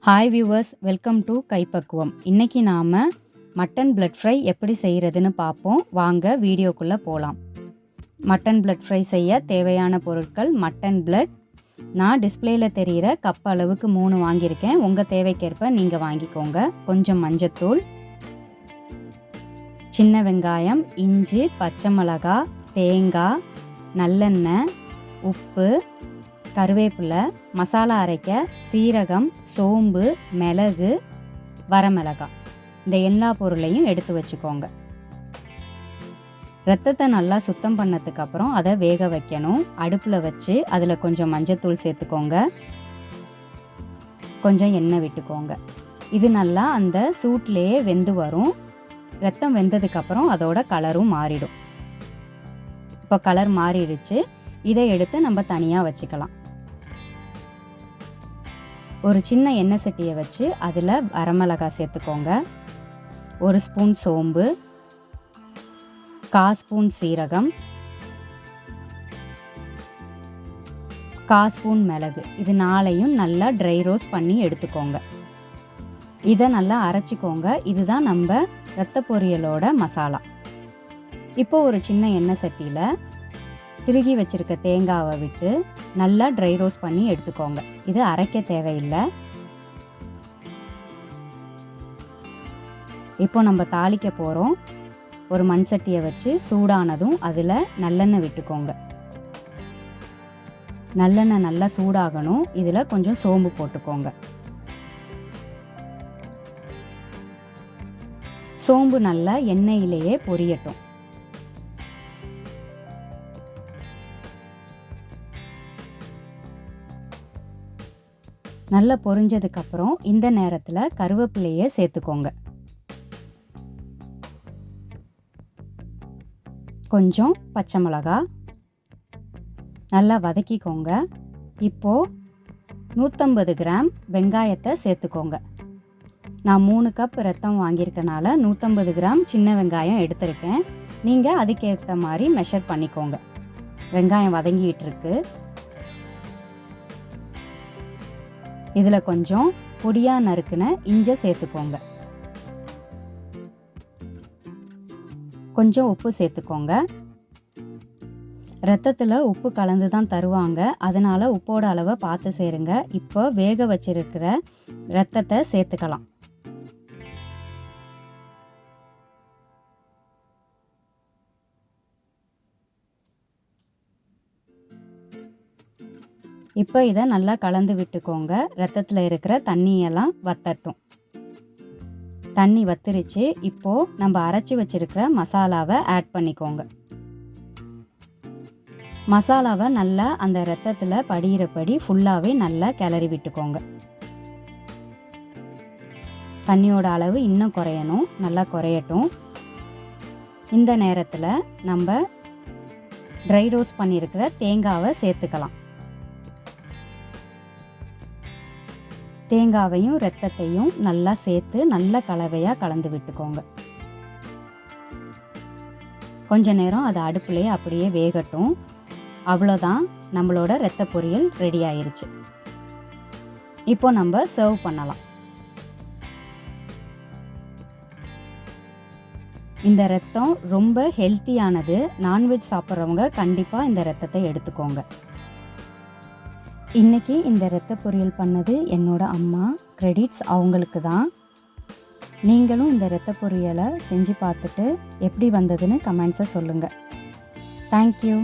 Hi viewers, welcome to கைப்பக்குவம். இன்றைக்கி நாம் மட்டன் பிளட் ஃப்ரை எப்படி செய்கிறதுன்னு பார்ப்போம். வாங்க வீடியோக்குள்ளே போகலாம். மட்டன் பிளட் ஃப்ரை செய்ய தேவையான பொருட்கள்: மட்டன் பிளட். நான் டிஸ்பிளேயில் தெரிகிற கப் அளவுக்கு 3 வாங்கியிருக்கேன். உங்கள் தேவைக்கேற்ப நீங்கள் வாங்கிக்கோங்க. கொஞ்சம் மஞ்சத்தூள், சின்ன வெங்காயம், இஞ்சி, பச்சை மிளகாய், தேங்காய், நல்லெண்ணெய், உப்பு, கருவேப்பிலை, மசாலா அரைக்க சீரகம், சோம்பு, மிளகு, வரமிளகாய். இந்த எல்லா பொருளையும் எடுத்து வச்சுக்கோங்க. ரத்தத்தை நல்லா சுத்தம் பண்ணதுக்கப்புறம் அதை வேக வைக்கணும். அடுப்பில் வச்சு அதில் கொஞ்சம் மஞ்சத்தூள் சேர்த்துக்கோங்க, கொஞ்சம் எண்ணெய் விட்டுக்கோங்க. இது நல்லா அந்த சூட்லேயே வெந்து வரும். ரத்தம் வெந்ததுக்கப்புறம் அதோட கலரும் மாறிடும். இப்போ கலர் மாறிடுச்சு. இதை எடுத்து நம்ம தனியாக வச்சுக்கலாம். ஒரு சின்ன எண்ணெய் சட்டியை வச்சு அதில் வரமிளகாய் சேர்த்துக்கோங்க, 1 ஸ்பூன் சோம்பு, 1/4 ஸ்பூன் சீரகம், 1/4 ஸ்பூன் மிளகு. இது 4ஐயும் நல்லா ட்ரை ரோஸ்ட் பண்ணி எடுத்துக்கோங்க. இதை நல்லா அரைச்சிக்கோங்க. இதுதான் நம்ம ரத்த பொரியலோட மசாலா. இப்போ ஒரு சின்ன எண்ணெய் சட்டியில் திருகி வச்சுருக்க தேங்காவை விட்டு நல்லா ட்ரை ரோஸ்ட் பண்ணி எடுத்துக்கோங்க. இது அரைக்க தேவையில்லை. இப்போ நம்ம தாளிக்க போகிறோம். ஒரு மண் சட்டியை வச்சு சூடானதும் அதில் நல்லெண்ணெய் விட்டுக்கோங்க. நல்லெண்ணெய் நல்லா சூடாகணும். இதில் கொஞ்சம் சோம்பு போட்டுக்கோங்க. சோம்பு நல்லா எண்ணெயிலேயே பொரியட்டும். நல்லா பொரிஞ்சதுக்கப்புறம் இந்த நேரத்தில் கருவேப்பிலையை சேர்த்துக்கோங்க. கொஞ்சம் பச்சை மிளகாய் நல்லா வதக்கிக்கோங்க. இப்போது 150 கிராம் வெங்காயத்தை சேர்த்துக்கோங்க. நான் 3 கப் ரத்தம் வாங்கியிருக்கனால 150 கிராம் சின்ன வெங்காயம் எடுத்திருக்கேன். நீங்கள் அதுக்கேற்ற மாதிரி மெஷர் பண்ணிக்கோங்க. வெங்காயம் வதங்கிட்டு இருக்கு. இதில் கொஞ்சம் பொடியாக நறுக்குன இஞ்சி சேர்த்துக்கோங்க. கொஞ்சம் உப்பு சேர்த்துக்கோங்க. ரத்தத்தில் உப்பு கலந்து தான் தருவாங்க, அதனால் உப்போட அளவை பார்த்து சேருங்க. இப்போ வேக வச்சிருக்கிற ரத்தத்தை சேர்த்துக்கலாம். இப்போ இதை நல்லா கலந்து விட்டுக்கோங்க. ரத்தத்தில் இருக்கிற தண்ணியெல்லாம் வத்தட்டும். தண்ணி வத்திருச்சு. இப்போது நம்ம அரைச்சி வச்சிருக்கிற மசாலாவை ஆட் பண்ணிக்கோங்க. மசாலாவை நல்லா அந்த ரத்தத்தில் படிகிறபடி ஃபுல்லாகவே நல்லா கிளறி விட்டுக்கோங்க. தண்ணியோட அளவு இன்னும் குறையணும். நல்லா குறையட்டும். இந்த நேரத்தில் நம்ம ட்ரை ரோஸ்ட் பண்ணியிருக்கிற தேங்காவை சேர்த்துக்கலாம். தேங்காவையும் ரத்தத்தையும் நல்லா சேர்த்து நல்ல கலவையாக கலந்து விட்டுக்கோங்க. கொஞ்ச நேரம் அது அடுப்புலேயே அப்படியே வேகட்டும். அவ்வளோதான், நம்மளோட ரத்த பொரியல் ரெடி ஆயிருச்சு. இப்போ நம்ம சர்வ் பண்ணலாம். இந்த ரத்தம் ரொம்ப ஹெல்த்தியானது. நான்வெஜ் சாப்பிட்றவங்க கண்டிப்பாக இந்த ரத்தத்தை எடுத்துக்கோங்க. இன்றைக்கி இந்த ரத்த பொரியல் பண்ணது என்னோட அம்மா. கிரெடிட்ஸ் அவங்களுக்கு தான். நீங்களும் இந்த ரத்த பொரியலை செஞ்சு பார்த்துட்டு எப்படி வந்ததுன்னு கமெண்ட்ஸை சொல்லுங்கள். தேங்க்யூ.